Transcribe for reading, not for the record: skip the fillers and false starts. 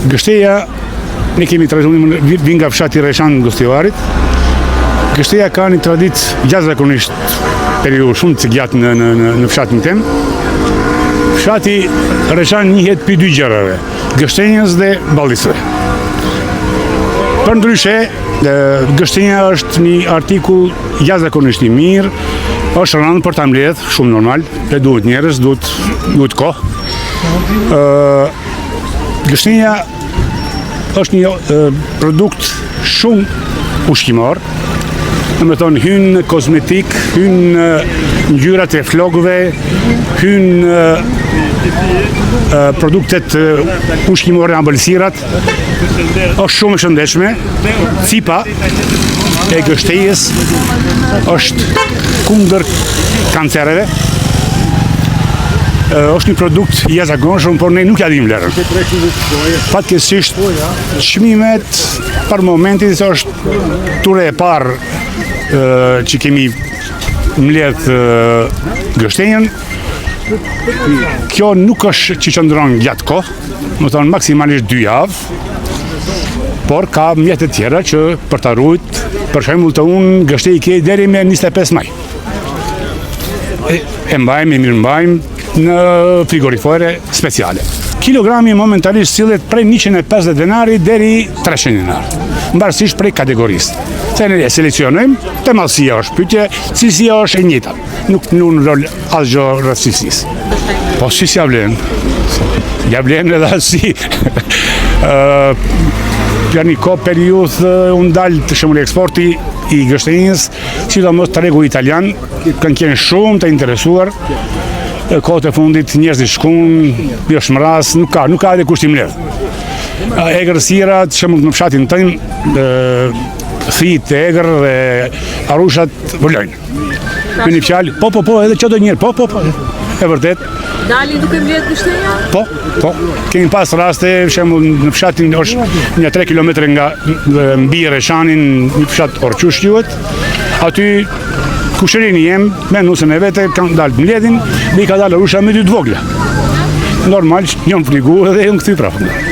Gështeja, ne kemi tradicionin vin nga fshati Reshan Gostivarit. Gështeja ka një traditë jashtëzakonisht periudhë shumë të gjatë në fshatin tim. Fshati Reshan njihet për dy gjërave, gështenjës dhe ballisëve. Përndryshe, gështenja është një artikull jashtëzakonisht i mirë, është rëndë për ta mbledh, shumë normal, dhe duhet njerëz, duhet kohë. Gështenja është një produkt shumë ushqimor, në me thonë hynë në kozmetik, hynë në ngjyrat e flokëve, hynë në produktet ushqimore, ambëlsirat, është shumë e shëndetshme. Cipa e gështejës është kundër kancereve. Është një produkt i jashtëzakonshëm, por ne nuk ja dim vlerën. Fatkeqësisht, çmimet për momentin është ture e parë që kemi mbledh gështenjën. Kjo nuk është që qëndron gjatë kohë, më thonë maksimalisht 2 javë, por ka mjete tjera që për ta ruajtur, për shembull të unë gështej ke deri me 25 maj. E mbajmë, e mirëmbajmë në frigorifere speciale. Kilogrami momentalisht sillet prej 150 denari deri 300 denari, mbarësisht prej kategorisë. Se ne e selekcionojmë, te mallësia është pyetje, cilësia është e njëjta. Nuk në rol asgjë rreth cilësisë. Po si ja vlen? Ja vlen edhe si. Janë ko periudhë unë dalë të shembull eksporti i gështenjës, sidomos tregu italian, kanë qenë shumë të interesuar. Kohët e fundit njerëzit shkojnë, është mras, nuk ka edhe kusht i mbledh. Egërësirat, shembull në fshatin tim, thit e egër dhe arushat vëllojnë. Me një fjalë, po, edhe çdo njëherë, po, e vërtet. Dalin duke mbledh gështenja? Po. Kemi pas raste, për shembull në fshatin është një 3 kilometra nga mbi Reshanin, një fshat Orqush quhet. Aty kushërini jem me nusën e vete kanë dalë mbledhin, dhe i ka dalë arusha me 2 të vogla. Normal, njën frigu dhe unë këthy prapë.